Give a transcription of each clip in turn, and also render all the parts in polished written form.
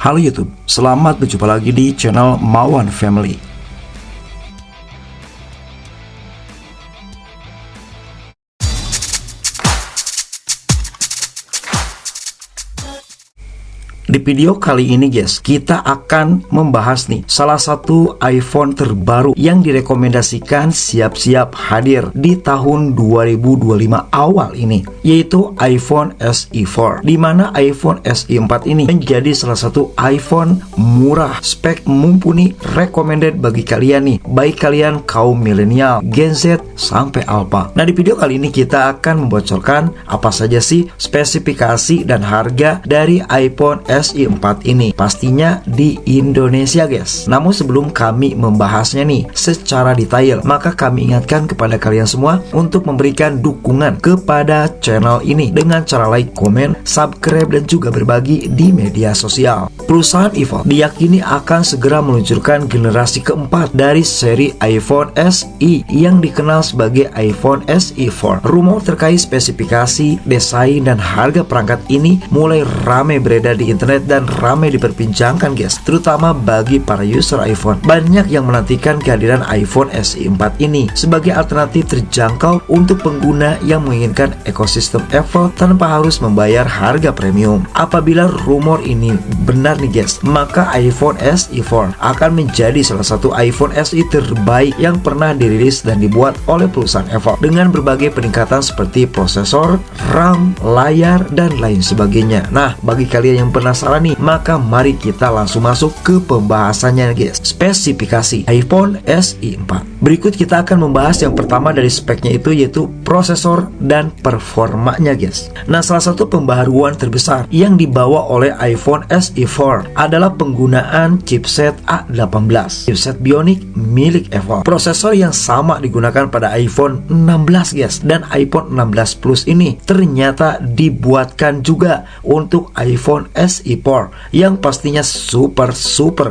Halo YouTube, selamat berjumpa lagi di channel Mawan Family. Di video kali ini guys, kita akan membahas nih salah satu iPhone terbaru yang direkomendasikan siap-siap hadir di tahun 2025 awal ini, yaitu iPhone SE 4, dimana iPhone SE 4 ini menjadi salah satu iPhone murah, spek mumpuni, recommended bagi kalian nih, baik kalian kaum milenial, Gen Z, sampai Alpha. Nah, di video kali ini kita akan membocorkan apa saja sih spesifikasi dan harga dari iPhone SE 4 ini, pastinya di Indonesia guys. Namun sebelum kami membahasnya nih secara detail, maka kami ingatkan kepada kalian semua untuk memberikan dukungan kepada channel ini dengan cara like, komen, subscribe, dan juga berbagi di media sosial. Perusahaan iPhone diyakini akan segera meluncurkan generasi keempat dari seri iPhone SE yang dikenal sebagai iPhone SE 4. Rumor terkait spesifikasi, desain, dan harga perangkat ini mulai ramai beredar di internet dan ramai diperbincangkan guys, terutama bagi para user iPhone. Banyak yang menantikan kehadiran iPhone SE 4 ini sebagai alternatif terjangkau untuk pengguna yang menginginkan ekosistem Apple tanpa harus membayar harga premium. Apabila rumor ini benar nih guys, maka iPhone SE 4 akan menjadi salah satu iPhone SE terbaik yang pernah dirilis dan dibuat oleh perusahaan Apple, dengan berbagai peningkatan seperti prosesor, RAM, layar, dan lain sebagainya. Nah, bagi kalian yang penasaran nih, maka mari kita langsung masuk ke pembahasannya guys. Spesifikasi iPhone SE 4. Berikut kita akan membahas yang pertama dari speknya itu, yaitu prosesor dan performanya guys. Nah, salah satu pembaharuan terbesar yang dibawa oleh iPhone SE 4 adalah penggunaan chipset A18, chipset Bionic milik Apple. Prosesor yang sama digunakan pada iPhone 16 guys, dan iPhone 16 Plus ini ternyata dibuatkan juga untuk iPhone SE 4 yang pastinya super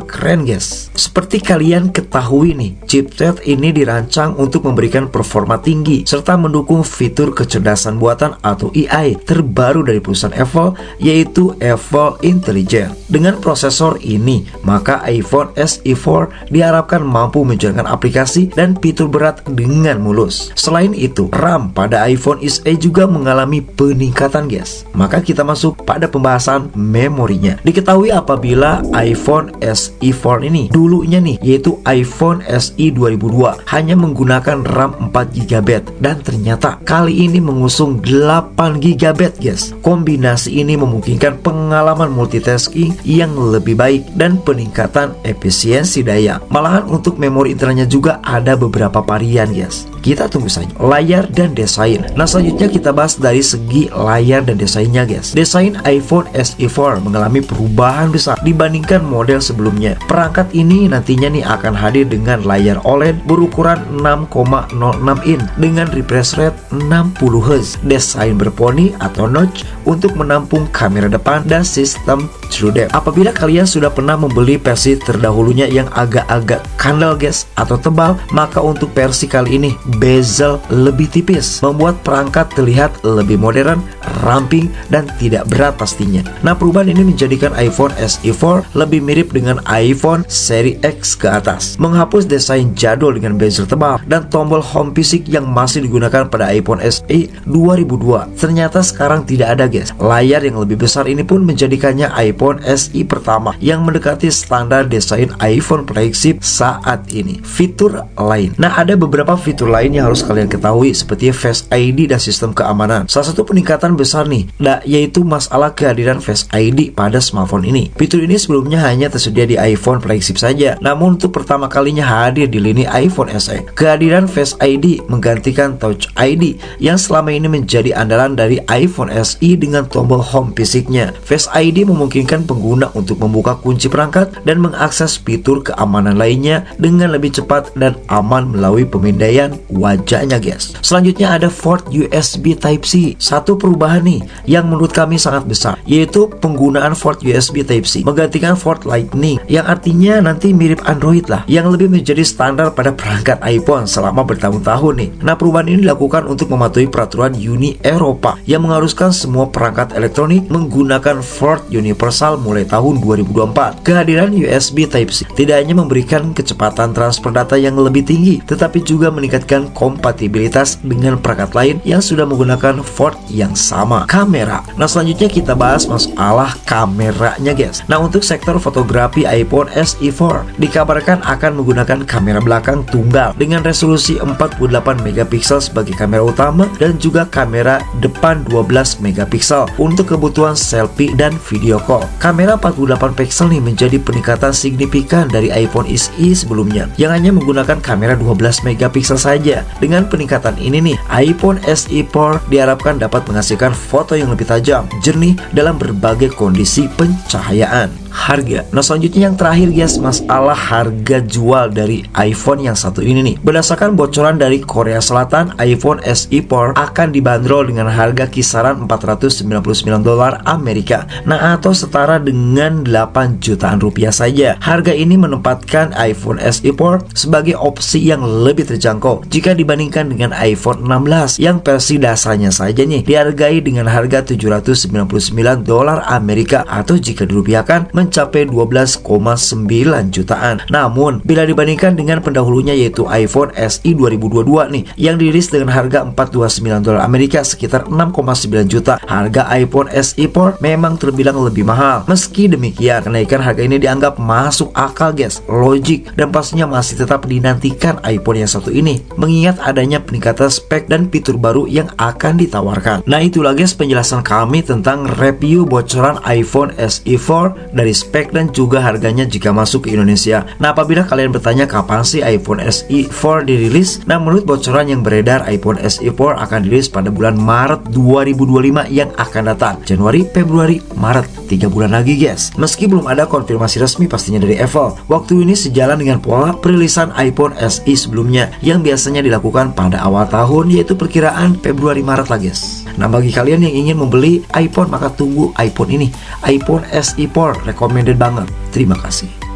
keren guys. Seperti kalian ketahui nih, chipset ini dirancang untuk memberikan performa tinggi serta mendukung fitur kecerdasan buatan atau AI terbaru dari perusahaan Apple, yaitu Apple Intelligence. Dengan prosesor ini, maka iPhone SE 4 diharapkan mampu menjalankan aplikasi dan fitur berat dengan mulus. Selain itu, RAM pada iPhone SE juga mengalami peningkatan guys. Maka kita masuk pada pembahasan memorinya. Diketahui apabila iPhone SE 4 ini dulunya nih, yaitu iPhone SE 2002, hanya menggunakan RAM 4GB, dan ternyata kali ini mengusung 8GB guys. Kombinasi ini memungkinkan pengalaman multitasking yang lebih baik dan peningkatan efisiensi daya. Malahan untuk memori internalnya juga ada beberapa varian guys. Kita tunggu saja. Layar dan desain. Nah, selanjutnya kita bahas dari segi layar dan desainnya guys. Desain iPhone SE 4 mengalami perubahan besar dibandingkan model sebelumnya. Perangkat ini nantinya nih akan hadir dengan layar OLED berukuran 6,06 inch dengan refresh rate 60Hz, desain berponi atau notch untuk menampung kamera depan, dan sistem True Depth. Apabila kalian sudah pernah membeli versi terdahulunya yang agak-agak kandel guys atau tebal, maka untuk versi kali ini bezel lebih tipis, membuat perangkat terlihat lebih modern, ramping, dan tidak berat pastinya. Nah, perubahan ini menjadikan iPhone SE 4 lebih mirip dengan iPhone seri X ke atas, menghapus desain jadul dengan bezel tebal dan tombol home fisik yang masih digunakan pada iPhone SE 2002. Ternyata sekarang tidak ada guys. Layar yang lebih besar ini pun menjadikannya iPhone SE pertama yang mendekati standar desain iPhone flagship saat ini. Fitur lain. Nah, ada beberapa fitur lain yang harus kalian ketahui seperti Face ID dan sistem keamanan. Salah satu peningkatan besar nih, yaitu masalah kehadiran Face ID pada smartphone ini. Fitur ini sebelumnya hanya tersedia di iPhone flagship saja, namun untuk pertama kalinya hadir di lini iPhone SE. Kehadiran Face ID menggantikan Touch ID yang selama ini menjadi andalan dari iPhone SE dengan tombol home fisiknya. Face ID memungkinkan pengguna untuk membuka kunci perangkat dan mengakses fitur keamanan lainnya dengan lebih cepat dan aman melalui pemindaian wajahnya guys. Selanjutnya ada port USB Type-C. Satu perubahan nih yang menurut kami sangat besar, yaitu penggunaan port USB Type-C menggantikan port Lightning, yang artinya nanti mirip Android lah, yang lebih menjadi standar pada perangkat iPhone selama bertahun-tahun nih. Nah, perubahan ini dilakukan untuk mematuhi peraturan Uni Eropa yang mengharuskan semua perangkat elektronik menggunakan port universal mulai tahun 2024. Kehadiran USB Type-C tidak hanya memberikan kecepatan transfer data yang lebih tinggi, tetapi juga meningkatkan kompatibilitas dengan perangkat lain yang sudah menggunakan port yang sama. Kamera. Nah, selanjutnya kita bahas masalah kameranya guys. Nah, untuk sektor fotografi, iPhone SE 4 dikabarkan akan menggunakan kamera belakang tunggal dengan resolusi 48 megapiksel sebagai kamera utama dan juga kamera depan 12 megapiksel untuk kebutuhan selfie dan video call. Kamera 48 pixel nih menjadi peningkatan signifikan dari iPhone SE sebelumnya yang hanya menggunakan kamera 12 megapiksel saja. Dengan peningkatan ini nih, iPhone SE 4 diharapkan dapat menghasilkan foto yang lebih tajam, jernih dalam berbagai kondisi pencahayaan. Harga. Nah, selanjutnya yang terakhir guys, masalah harga jual dari iPhone yang satu ini nih. Berdasarkan bocoran dari Korea Selatan, iPhone SE 4 akan dibanderol dengan harga kisaran $499 Amerika. Nah, atau setara dengan 8 jutaan rupiah saja. Harga ini menempatkan iPhone SE 4 sebagai opsi yang lebih terjangkau jika dibandingkan dengan iPhone 16 yang versi dasarnya saja nih dihargai dengan harga $799 Amerika, atau jika dirupiahkan mencapai 12,9 jutaan. Namun, bila dibandingkan dengan pendahulunya yaitu iPhone SE 2022 nih yang dirilis dengan harga $429 Amerika sekitar 6,9 juta, harga iPhone SE 4 memang terbilang lebih mahal. Meski demikian, kenaikan harga ini dianggap masuk akal guys, logik, dan pastinya masih tetap dinantikan iPhone yang satu ini mengingat adanya peningkatan spek dan fitur baru yang akan ditawarkan. Nah, itulah guys penjelasan kami tentang review bocoran iPhone SE 4 dari spek dan juga harganya jika masuk ke Indonesia. Nah, apabila kalian bertanya kapan sih iPhone SE 4 dirilis, nah menurut bocoran yang beredar, iPhone SE 4 akan dirilis pada bulan Maret 2025 yang akan datang. Januari, Februari, Maret, 3 bulan lagi guys. Meski belum ada konfirmasi resmi pastinya dari Apple, waktu ini sejalan dengan pola perilisan iPhone SE sebelumnya yang biasanya dilakukan pada awal tahun, yaitu perkiraan Februari Maret lah guys. Nah, bagi kalian yang ingin membeli iPhone maka tunggu iPhone ini, iPhone SE 4 recommended banget. Terima kasih.